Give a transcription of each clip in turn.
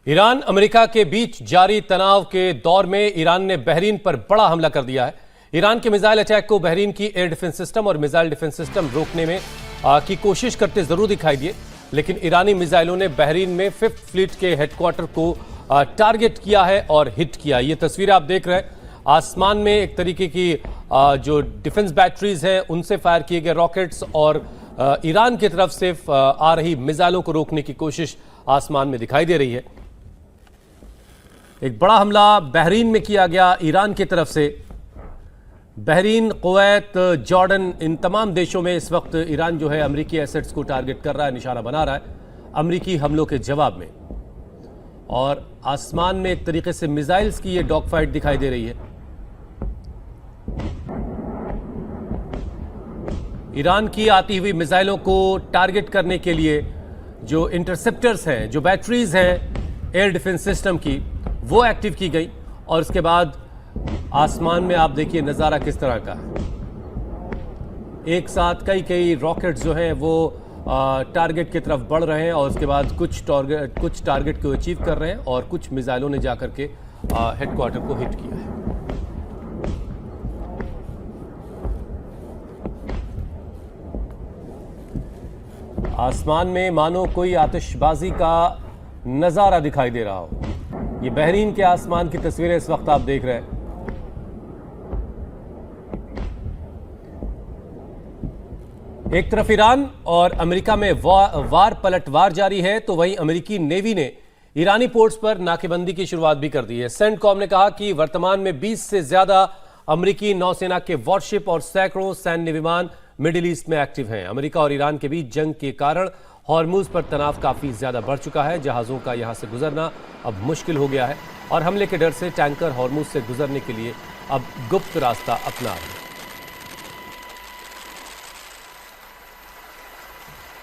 Iran America के बीच जारी तनाव के दौर में ईरान ने बहरीन पर बड़ा हमला कर दिया है। ईरान के मिसाइल अटैक को बहरीन की एयर डिफेंस सिस्टम और मिसाइल डिफेंस सिस्टम रोकने में की कोशिश करते जरूर दिखाई दिए, लेकिन ईरानी मिसाइलों ने बहरीन में 5th फ्लीट के हेडक्वार्टर को टारगेट किया है और हिट किया। ये तस्वीरें आप देख रहे हैं, आसमान में एक तरीके की जो डिफेंस बैटरीज हैं उनसे फायर किए गए रॉकेट्स और ईरान की तरफ से आ रही मिसाइलों को रोकने की कोशिश आसमान में दिखाई दे रही है। एक बड़ा हमला बहरीन में किया गया ईरान की तरफ से। बहरीन, कुवैत, जॉर्डन, इन तमाम देशों में इस वक्त ईरान जो है अमेरिकी एसेट्स को टारगेट कर रहा है, निशाना बना रहा है अमेरिकी हमलों के जवाब में। और आसमान में एक तरीके से मिसाइल्स की ये डॉग फाइट दिखाई दे रही है। ईरान की आती हुई मिसाइलों को टारगेट करने के लिए जो इंटरसेप्टर्स हैं, जो बैटरीज हैं एयर डिफेंस सिस्टम की, वो एक्टिव की गई। और उसके बाद आसमान में आप देखिए नज़ारा किस तरह का है। एक साथ कई रॉकेट्स जो हैं वो टारगेट की तरफ बढ़ रहे हैं और उसके बाद कुछ टारगेट को अचीव कर रहे हैं और कुछ मिसाइलों ने जाकर के हेडक्वार्टर को हिट किया है। आसमान में मानो कोई आतिशबाजी का नजारा दिखाई दे रहा हो। ये बहरीन के आसमान की तस्वीरें इस वक्त आप देख रहे हैं। एक तरफ ईरान और अमेरिका में वार पलटवार जारी है, तो वहीं अमेरिकी नेवी ने ईरानी पोर्ट्स पर नाकेबंदी की शुरुआत भी कर दी है। सेंटकॉम ने कहा कि वर्तमान में 20 से ज्यादा अमेरिकी नौसेना के वॉरशिप और सैकड़ों सैन्य विमान मिडिल ईस्ट में एक्टिव हैं। अमेरिका और ईरान के बीच जंग के कारण हॉर्मुज पर तनाव काफी ज्यादा बढ़ चुका है। जहाजों का यहां से गुजरना अब मुश्किल हो गया है और हमले के डर से टैंकर हॉर्मुज से गुजरने के लिए अब गुप्त रास्ता अपना रहे हैं।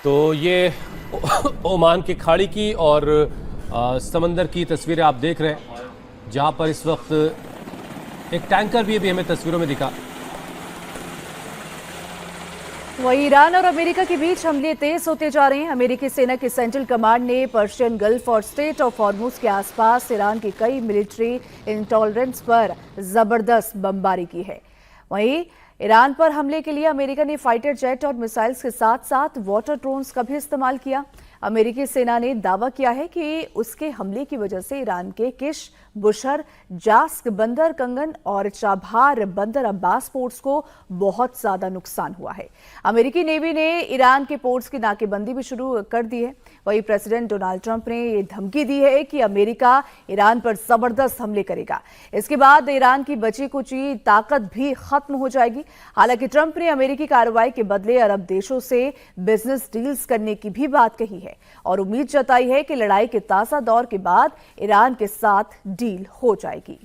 तो ये ओमान की खाड़ी की और समंदर की तस्वीरें आप देख रहे हैं, जहां पर इस वक्त एक टैंकर भी हमें तस्वीरों में दिखा। वहीं ईरान और अमेरिका के बीच हमले तेज होते जा रहे हैं। अमेरिकी सेना की सेंट्रल कमांड ने पर्शियन गल्फ और स्ट्रेट ऑफ हॉर्मुज के आसपास ईरान की कई मिलिट्री इंटॉलरेंस पर जबरदस्त बमबारी की है। वहीं ईरान पर हमले के लिए अमेरिका ने फाइटर जेट और मिसाइल्स के साथ साथ वाटर ड्रोन्स का भी इस्तेमाल किया। अमेरिकी सेना ने दावा किया है कि उसके हमले की वजह से ईरान के किश, बुशर, जास्क, बंदर कंगन और चाबहार बंदर अब्बास पोर्ट्स को बहुत ज्यादा नुकसान हुआ है। अमेरिकी नेवी ने ईरान के पोर्ट्स की नाकेबंदी भी शुरू कर दी है। वहीं प्रेसिडेंट डोनाल्ड ट्रंप ने ये धमकी दी है कि अमेरिका ईरान पर जबरदस्त हमले करेगा। इसके बाद ईरान की बची कुची ताकत भी खत्म हो जाएगी। हालांकि ट्रंप ने अमेरिकी कार्रवाई के बदले अरब देशों से बिजनेस डील्स करने की भी बात कही है और उम्मीद जताई है कि लड़ाई के ताजा दौर के बाद ईरान के साथ डील हो जाएगी।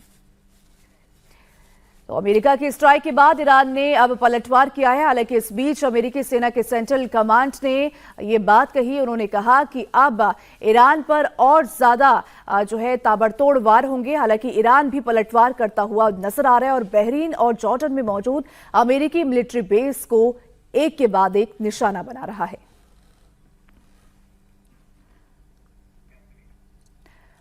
तो अमेरिका की स्ट्राइक के बाद ईरान ने अब पलटवार किया है। हालांकि इस बीच अमेरिकी सेना के सेंट्रल कमांड ने ये बात कही। उन्होंने कहा कि अब ईरान पर और ज्यादा जो है ताबड़तोड़ वार होंगे। हालांकि ईरान भी पलटवार करता हुआ नजर आ रहा है और बहरीन और जॉर्डन में मौजूद अमेरिकी मिलिट्री बेस को एक के बाद एक निशाना बना रहा है।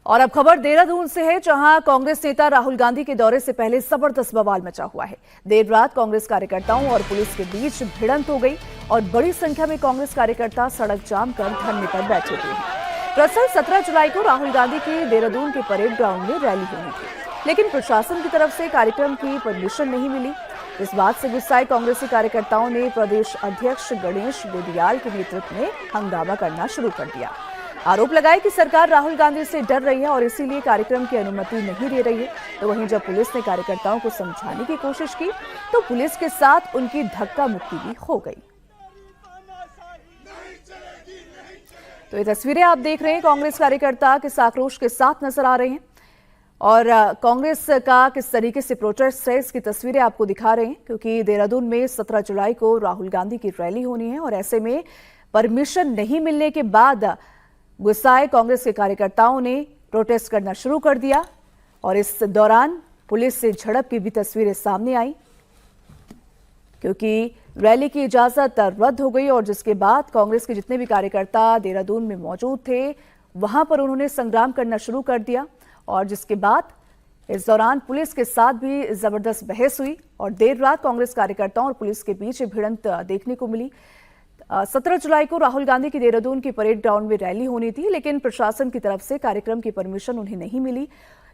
और अब खबर देहरादून से है, जहां कांग्रेस नेता राहुल गांधी के दौरे से पहले जबरदस्त बवाल मचा हुआ है। देर रात कांग्रेस कार्यकर्ताओं और पुलिस के बीच भिड़ंत हो गई और बड़ी संख्या में कांग्रेस कार्यकर्ता सड़क जाम कर धरने पर बैठे हुए हैं। दरअसल 17 जुलाई को राहुल गांधी की देहरादून के परेड ग्राउंड में रैली होनी थी, लेकिन प्रशासन की तरफ से कार्यक्रम की परमिशन नहीं मिली। इस बात से गुस्साए कांग्रेसी कार्यकर्ताओं ने प्रदेश अध्यक्ष गणेश बेदियाल के नेतृत्व में हंगामा करना शुरू कर दिया। आरोप लगाया कि सरकार राहुल गांधी से डर रही है और इसीलिए कार्यक्रम की अनुमति नहीं दे रही है। तो वहीं जब पुलिस ने कार्यकर्ताओं को समझाने की कोशिश की तो पुलिस के साथ उनकी धक्का मुक्की भी हो गई। तो ये तस्वीरें आप देख रहे हैं, कांग्रेस कार्यकर्ता किस आक्रोश के साथ नजर आ रहे हैं और कांग्रेस का किस तरीके से प्रोटेस्ट है, इसकी तस्वीरें आपको दिखा रहे हैं। क्योंकि देहरादून में 17 जुलाई को राहुल गांधी की रैली होनी है और ऐसे में परमिशन नहीं मिलने के बाद गुस्साए कांग्रेस के कार्यकर्ताओं ने प्रोटेस्ट करना शुरू कर दिया और इस दौरान पुलिस से झड़प की भी तस्वीरें सामने आई, क्योंकि रैली की इजाजत रद्द हो गई और जिसके बाद कांग्रेस के जितने भी कार्यकर्ता देहरादून में मौजूद थे वहां पर उन्होंने संग्राम करना शुरू कर दिया और जिसके बाद इस दौरान पुलिस के साथ भी जबरदस्त बहस हुई और देर रात कांग्रेस कार्यकर्ताओं और पुलिस के बीच भिड़ंत देखने को मिली। 17 जुलाई को राहुल गांधी की देहरादून की परेड ग्राउंड में रैली होनी थी, लेकिन प्रशासन की तरफ से कार्यक्रम की परमिशन उन्हें नहीं मिली,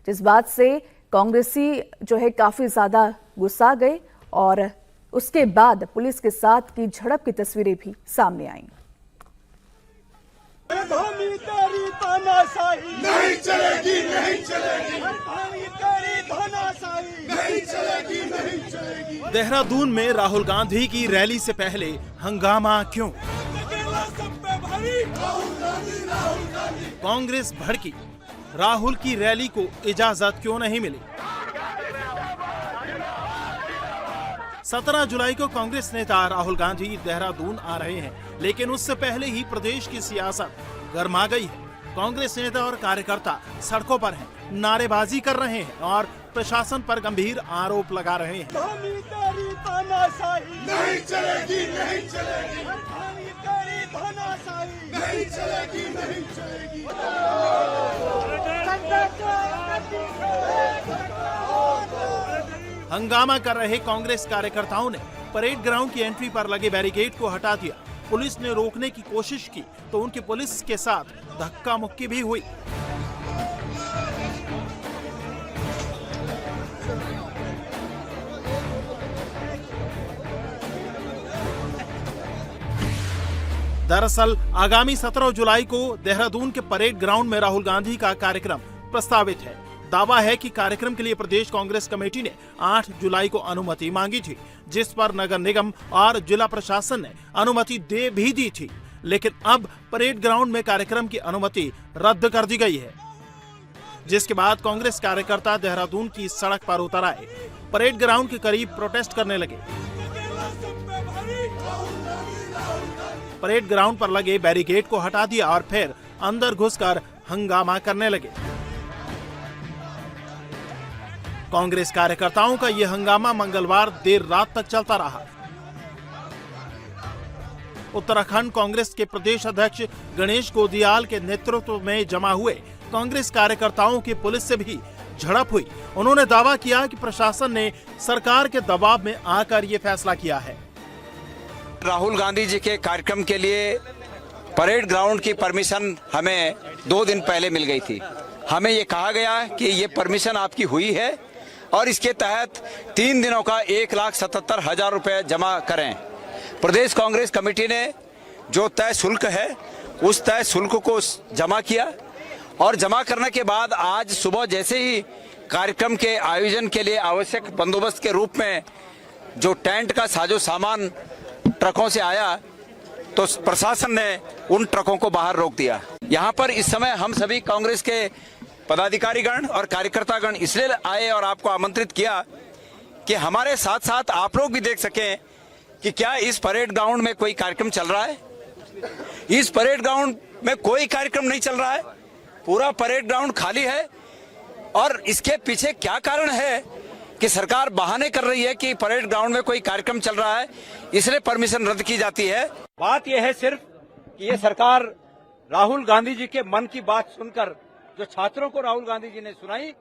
जिस बात से कांग्रेसी जो है काफी ज्यादा गुस्सा गए और उसके बाद पुलिस के साथ की झड़प की तस्वीरें भी सामने आईं। नहीं चलेगी, नहीं चलेगी, नहीं चलेगी, नहीं चलेगी। देहरादून में राहुल गांधी की रैली से पहले हंगामा क्यों? कांग्रेस भड़की, राहुल की रैली को इजाजत क्यों नहीं मिली? 17 जुलाई को कांग्रेस नेता राहुल गांधी देहरादून आ रहे हैं, लेकिन उससे पहले ही प्रदेश की सियासत गर्मा गई है। कांग्रेस नेता और कार्यकर्ता सड़कों पर हैं, नारेबाजी कर रहे हैं और प्रशासन पर गंभीर आरोप लगा रहे हैं। नहीं चलेगी, नहीं चलेगी, नहीं चलेगी, नहीं चलेगी। हंगामा कर रहे कांग्रेस कार्यकर्ताओं ने परेड ग्राउंड की एंट्री पर लगे बैरिकेड को हटा दिया। पुलिस ने रोकने की कोशिश की तो उनकी पुलिस के साथ धक्का मुक्की भी हुई। दरअसल आगामी 17 जुलाई को देहरादून के परेड ग्राउंड में राहुल गांधी का कार्यक्रम प्रस्तावित है। दावा है कि कार्यक्रम के लिए प्रदेश कांग्रेस कमेटी ने 8 जुलाई को अनुमति मांगी थी, जिस पर नगर निगम और जिला प्रशासन ने अनुमति दे भी दी थी, लेकिन अब परेड ग्राउंड में कार्यक्रम की अनुमति रद्द कर दी गई है। जिसके बाद कांग्रेस कार्यकर्ता देहरादून की सड़क पर उतर आए, परेड ग्राउंड के करीब प्रोटेस्ट करने लगे। परेड ग्राउंड पर लगे बैरिकेड को हटा दिया और फिर अंदर घुसकर हंगामा करने लगे। कांग्रेस कार्यकर्ताओं का यह हंगामा मंगलवार देर रात तक चलता रहा। उत्तराखंड कांग्रेस के प्रदेश अध्यक्ष गणेश गोदियाल के नेतृत्व में जमा हुए कांग्रेस कार्यकर्ताओं की पुलिस से भी झड़प हुई। उन्होंने दावा किया कि प्रशासन ने सरकार के दबाव में आकर ये फैसला किया है। राहुल गांधी जी के कार्यक्रम के लिए परेड ग्राउंड की परमिशन हमें 2 दिन पहले मिल गई थी। हमें ये कहा गया कि ये परमिशन आपकी हुई है और इसके तहत 3 दिनों का 1,77,000 रुपए जमा करें। प्रदेश कांग्रेस कमेटी ने जो तय शुल्क है उस तय शुल्क को जमा किया और जमा करने के बाद आज सुबह जैसे ही कार्यक्रम के आयोजन के लिए आवश्यक बंदोबस्त के रूप में जो टेंट का साजो सामान ट्रकों से आया तो प्रशासन ने उन ट्रकों को बाहर रोक दिया। यहाँ पर इस समय हम सभी कांग्रेस के पदाधिकारीगण और कार्यकर्तागण इसलिए आए और आपको आमंत्रित किया कि हमारे साथ साथ आप लोग भी देख सकें कि क्या इस परेड ग्राउंड में कोई कार्यक्रम चल रहा है। इस परेड ग्राउंड में कोई कार्यक्रम नहीं चल रहा है, पूरा परेड ग्राउंड खाली है और इसके पीछे क्या कारण है कि सरकार बहाने कर रही है कि परेड ग्राउंड में कोई कार्यक्रम चल रहा है इसलिए परमिशन रद्द की जाती है। बात यह है सिर्फ कि ये सरकार राहुल गांधी जी के मन की बात सुनकर जो छात्रों को राहुल गांधी जी ने सुनाई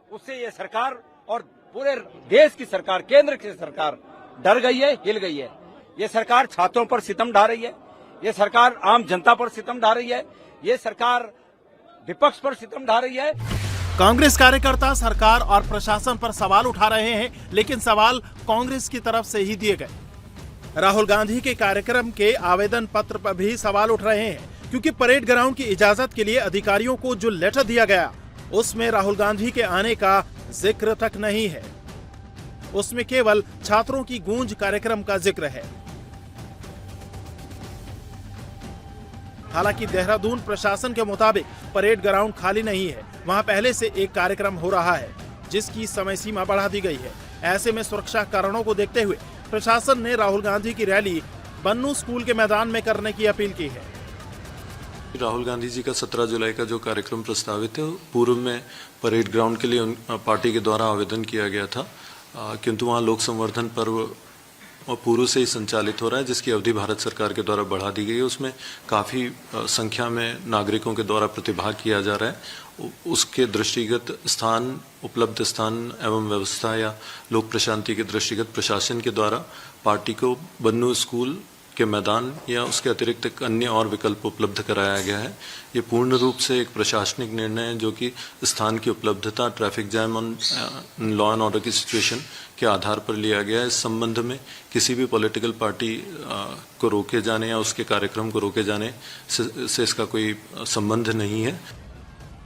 उससे ये सरकार और पूरे देश की सरकार, केंद्र की सरकार डर गई है, हिल गई है। ये सरकार छात्रों पर सितम ढा रही है, ये सरकार आम जनता पर सितम ढा रही है, ये सरकार विपक्ष पर सितम ढा रही है। कांग्रेस कार्यकर्ता सरकार और प्रशासन पर सवाल उठा रहे हैं, लेकिन सवाल कांग्रेस की तरफ से ही दिए गए। राहुल गांधी के कार्यक्रम के आवेदन पत्र पर भी सवाल उठ रहे हैं, क्योंकि परेड ग्राउंड की इजाजत के लिए अधिकारियों को जो लेटर दिया गया उसमें राहुल गांधी के आने का जिक्र तक नहीं है। उसमें केवल छात्रों की गूंज कार्यक्रम का जिक्र है। हालांकि देहरादून प्रशासन के मुताबिक परेड ग्राउंड खाली नहीं है, वहां पहले से एक कार्यक्रम हो रहा है जिसकी समय सीमा बढ़ा दी गई है। ऐसे में सुरक्षा कारणों को देखते हुए प्रशासन ने राहुल गांधी की रैली बन्नू स्कूल के मैदान में करने की अपील की है। राहुल गांधी जी का 17 जुलाई का जो कार्यक्रम प्रस्तावित है पूर्व में परेड ग्राउंड के लिए पार्टी के द्वारा आवेदन किया गया था, किंतु वहां लोक संवर्धन पर्व और पूर्व से ही संचालित हो रहा है, जिसकी अवधि भारत सरकार के द्वारा बढ़ा दी गई है। उसमें काफ़ी संख्या में नागरिकों के द्वारा प्रतिभाग किया जा रहा है। उसके दृष्टिगत स्थान, उपलब्ध स्थान एवं व्यवस्था या लोक प्रशांति के दृष्टिगत प्रशासन के द्वारा पार्टी को बन्नू स्कूल के मैदान या उसके अतिरिक्त एक अन्य और विकल्प उपलब्ध कराया गया है। ये पूर्ण रूप से एक प्रशासनिक निर्णय है जो कि स्थान की उपलब्धता, ट्रैफिक जैम और लॉ एंड ऑर्डर की सिचुएशन के आधार पर लिया गया है। इस संबंध में किसी भी पॉलिटिकल पार्टी को रोके जाने या उसके कार्यक्रम को रोके जाने से इसका कोई संबंध नहीं है।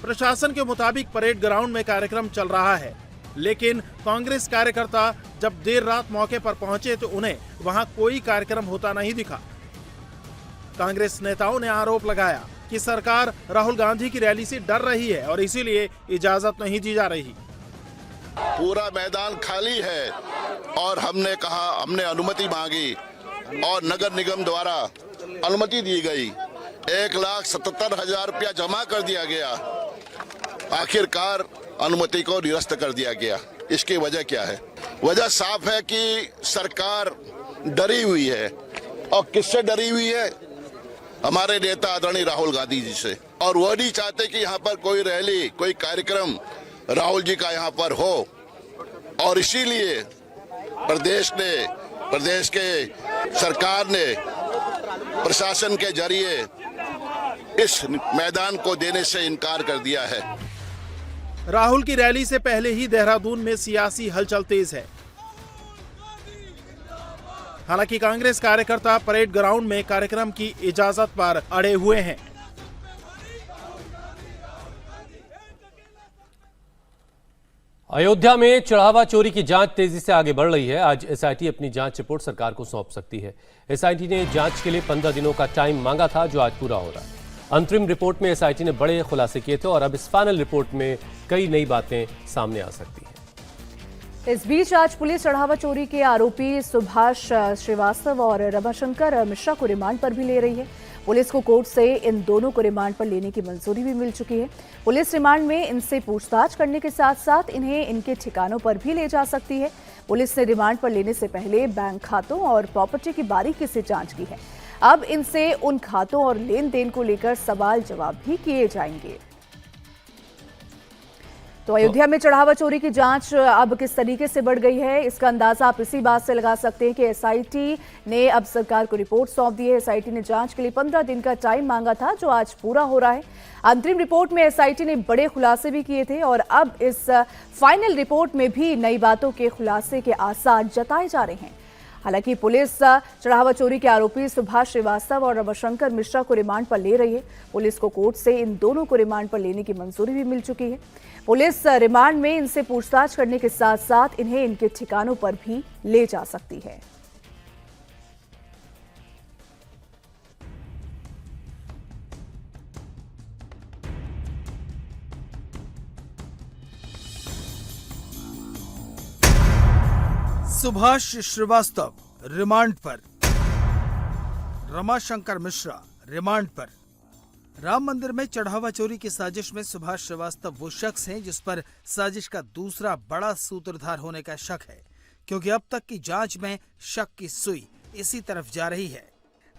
प्रशासन के मुताबिक परेड ग्राउंड में कार्यक्रम चल रहा है, लेकिन कांग्रेस कार्यकर्ता जब देर रात मौके पर पहुंचे तो उन्हें वहां कोई कार्यक्रम होता नहीं दिखा। कांग्रेस नेताओं ने आरोप लगाया कि सरकार राहुल गांधी की रैली से डर रही है और इसीलिए इजाजत नहीं दी जा रही। पूरा मैदान खाली है और हमने कहा, हमने अनुमति मांगी और नगर निगम द्वारा अनुमति दी गई। 1,77,000 रुपया जमा कर दिया गया। आखिरकार अनुमति को निरस्त कर दिया गया। इसकी वजह क्या है? वजह साफ है कि सरकार डरी हुई है। और किससे डरी हुई है? हमारे नेता आदरणीय राहुल गांधी जी से। और वो नहीं चाहते कि यहाँ पर कोई रैली, कोई कार्यक्रम राहुल जी का यहाँ पर हो। और इसीलिए प्रदेश के सरकार ने प्रशासन के जरिए इस मैदान को देने से इनकार कर दिया है। राहुल की रैली से पहले ही देहरादून में सियासी हलचल तेज है। हालांकि कांग्रेस कार्यकर्ता परेड ग्राउंड में कार्यक्रम की इजाजत पर अड़े हुए हैं। अयोध्या में चढ़ावा चोरी की जांच तेजी से आगे बढ़ रही है। आज एसआईटी अपनी जांच रिपोर्ट सरकार को सौंप सकती है। एसआईटी ने जांच के लिए 15 दिनों का टाइम मांगा था, जो आज पूरा हो रहा है। अंतरिम रिपोर्ट में एसआईटी ने बड़े खुलासे किए थे और अब इस फाइनल रिपोर्ट में कई नई बातें सामने आ सकती हैं। इस बीच आज पुलिस चढ़ावा चोरी के आरोपी सुभाष श्रीवास्तव और रमाशंकर मिश्रा को रिमांड पर भी ले रही है। पुलिस को कोर्ट से इन दोनों को रिमांड पर लेने की मंजूरी भी मिल चुकी है। पुलिस रिमांड में इनसे पूछताछ करने के साथ साथ इन्हें इनके ठिकानों पर भी ले जा सकती है। पुलिस ने रिमांड पर लेने से पहले बैंक खातों और प्रॉपर्टी की बारीकी से जांच की है। अब इनसे उन खातों और लेन देन को लेकर सवाल जवाब भी किए जाएंगे। तो अयोध्या में चढ़ावा चोरी की जांच अब किस तरीके से बढ़ गई है, इसका अंदाजा आप इसी बात से लगा सकते हैं कि एसआईटी ने अब सरकार को रिपोर्ट सौंप दी है। एसआईटी ने जांच के लिए 15 दिन का टाइम मांगा था, जो आज पूरा हो रहा है। अंतरिम रिपोर्ट में एसआईटी ने बड़े खुलासे भी किए थे और अब इस फाइनल रिपोर्ट में भी नई बातों के खुलासे के आसार जताए जा रहे हैं। हालांकि पुलिस चढ़ावा चोरी के आरोपी सुभाष श्रीवास्तव और रमाशंकर मिश्रा को रिमांड पर ले रही है। पुलिस को कोर्ट से इन दोनों को रिमांड पर लेने की मंजूरी भी मिल चुकी है। पुलिस रिमांड में इनसे पूछताछ करने के साथ साथ इन्हें इनके ठिकानों पर भी ले जा सकती है। सुभाष श्रीवास्तव रिमांड पर, रमाशंकर मिश्रा रिमांड पर। राम मंदिर में चढ़ावा चोरी की साजिश में सुभाष श्रीवास्तव वो शख्स हैं जिस पर साजिश का दूसरा बड़ा सूत्रधार होने का शक है, क्योंकि अब तक की जांच में शक की सुई इसी तरफ जा रही है।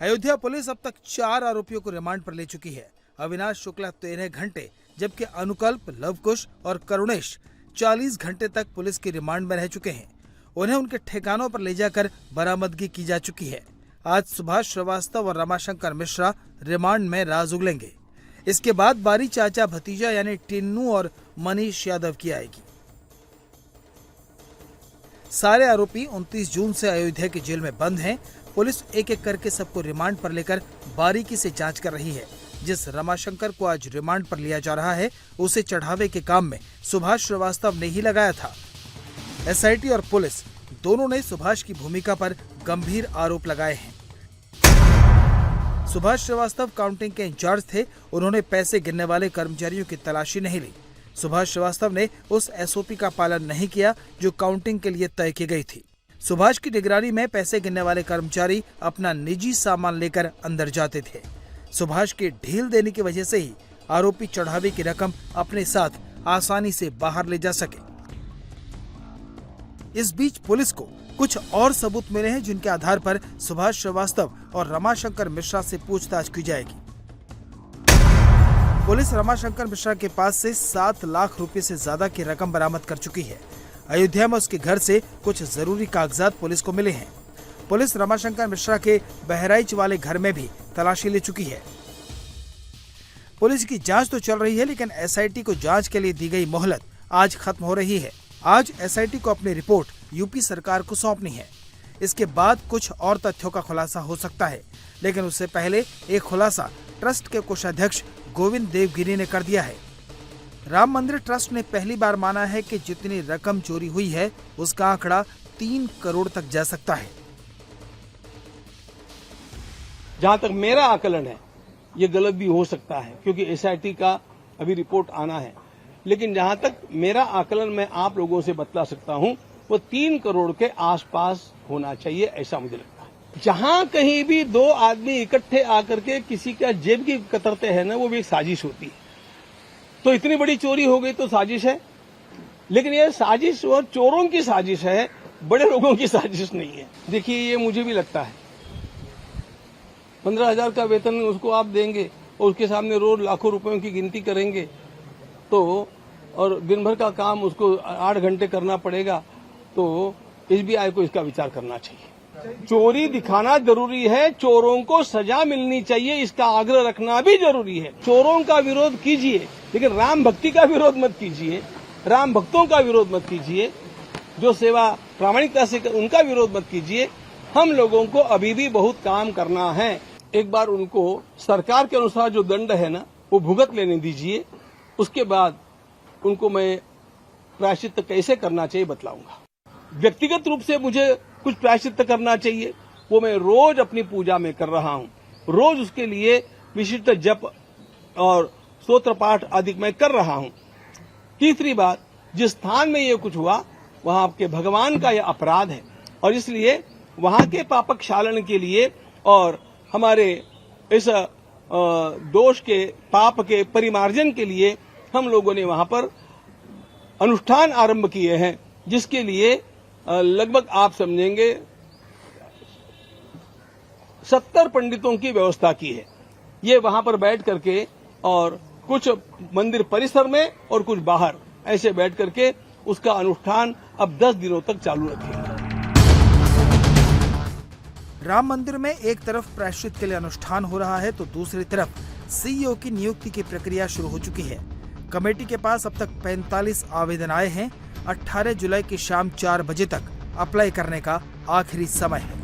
अयोध्या पुलिस अब तक 4 आरोपियों को रिमांड पर ले चुकी है। अविनाश शुक्ला 13 घंटे, जबकि अनुकल्प, लवकुश और करुणेश 40 घंटे तक पुलिस की रिमांड में रह चुके हैं। उन्हें उनके ठिकानों पर ले जाकर बरामदगी की जा चुकी है। आज सुभाष श्रीवास्तव और रमाशंकर मिश्रा रिमांड में राज उगलेंगे। इसके बाद बारी चाचा भतीजा यानी टिन्नू और मनीष यादव की आएगी। सारे आरोपी 29 जून से अयोध्या की जेल में बंद हैं। पुलिस एक एक करके सबको रिमांड पर लेकर बारीकी से जांच कर रही है। जिस रमाशंकर को आज रिमांड पर लिया जा रहा है, उसे चढ़ावे के काम में सुभाष श्रीवास्तव ने ही लगाया था। एसआईटी और पुलिस दोनों ने सुभाष की भूमिका पर गंभीर आरोप लगाए हैं। सुभाष श्रीवास्तव काउंटिंग के इंचार्ज थे। उन्होंने पैसे गिनने वाले कर्मचारियों की तलाशी नहीं ली। सुभाष श्रीवास्तव ने उस एसओपी का पालन नहीं किया जो काउंटिंग के लिए तय की गई थी। सुभाष की निगरानी में पैसे गिनने वाले कर्मचारी अपना निजी सामान लेकर अंदर जाते थे। सुभाष की ढील देने की वजह से ही आरोपी चढ़ावे की रकम अपने साथ आसानी से बाहर ले जा सके। इस बीच पुलिस को कुछ और सबूत मिले हैं जिनके आधार पर सुभाष श्रीवास्तव और रमाशंकर मिश्रा से पूछताछ की जाएगी। पुलिस रमाशंकर मिश्रा के पास से 7 लाख रुपए से ज्यादा की रकम बरामद कर चुकी है। अयोध्या में उसके घर से कुछ जरूरी कागजात पुलिस को मिले हैं। पुलिस रमाशंकर मिश्रा के बहराइच वाले घर में भी तलाशी ले चुकी है। पुलिस की जांच तो चल रही है, लेकिन एसआईटी को जांच के लिए दी गई मोहलत आज खत्म हो रही है। आज एसआईटी को अपनी रिपोर्ट यूपी सरकार को सौंपनी है। इसके बाद कुछ और तथ्यों का खुलासा हो सकता है, लेकिन उससे पहले एक खुलासा ट्रस्ट के कोषाध्यक्ष गोविंद देवगिरी ने कर दिया है। राम मंदिर ट्रस्ट ने पहली बार माना है कि जितनी रकम चोरी हुई है उसका आंकड़ा 3 करोड़ तक जा सकता है। जहां तक मेरा आकलन है, ये गलत भी हो सकता है क्योंकि एसआईटी का अभी रिपोर्ट आना है, लेकिन जहां तक मेरा आकलन मैं आप लोगों से बतला सकता हूं वो 3 करोड़ के आसपास होना चाहिए, ऐसा मुझे लगता है। जहां कहीं भी 2 आदमी इकट्ठे आकर के किसी का जेब की कतरते हैं ना, वो भी एक साजिश होती है। तो इतनी बड़ी चोरी हो गई तो साजिश है, लेकिन ये साजिश वो चोरों की साजिश है, बड़े लोगों की साजिश नहीं है। देखिए, ये मुझे भी लगता है 15,000 का वेतन उसको आप देंगे और उसके सामने रोज लाखों रुपयों की गिनती करेंगे तो, और दिन भर का काम उसको 8 घंटे करना पड़ेगा, तो एसबीआई को इसका विचार करना चाहिए। चोरी दिखाना जरूरी है, चोरों को सजा मिलनी चाहिए, इसका आग्रह रखना भी जरूरी है। चोरों का विरोध कीजिए, लेकिन राम भक्ति का विरोध मत कीजिए, राम भक्तों का विरोध मत कीजिए, जो सेवा प्रामाणिकता से उनका विरोध मत कीजिए। हम लोगों को अभी भी बहुत काम करना है। एक बार उनको सरकार के अनुसार जो दंड है ना, वो भुगत लेने दीजिए, उसके बाद उनको मैं प्रायश्चित कैसे करना चाहिए बतलाऊंगा। व्यक्तिगत रूप से मुझे कुछ प्रायश्चित करना चाहिए, वो मैं रोज अपनी पूजा में कर रहा हूं। रोज उसके लिए विशिष्ट जप और स्तोत्र पाठ आदि मैं कर रहा हूं। तीसरी बात, जिस स्थान में ये कुछ हुआ वहां आपके भगवान का यह अपराध है, और इसलिए वहां के पापक क्षालन के लिए और हमारे इस दोष के पाप के परिमार्जन के लिए हम लोगों ने वहां पर अनुष्ठान आरंभ किए हैं, जिसके लिए लगभग आप समझेंगे 70 पंडितों की व्यवस्था की है। ये वहां पर बैठ करके, और कुछ मंदिर परिसर में और कुछ बाहर ऐसे बैठ करके उसका अनुष्ठान अब 10 दिनों तक चालू रखेंगे। राम मंदिर में एक तरफ प्रायश्चित के लिए अनुष्ठान हो रहा है तो दूसरी तरफ सीईओ की नियुक्ति की प्रक्रिया शुरू हो चुकी है। कमेटी के पास अब तक 45 आवेदन आए हैं। 18 जुलाई की शाम 4 बजे तक अप्लाई करने का आखिरी समय है।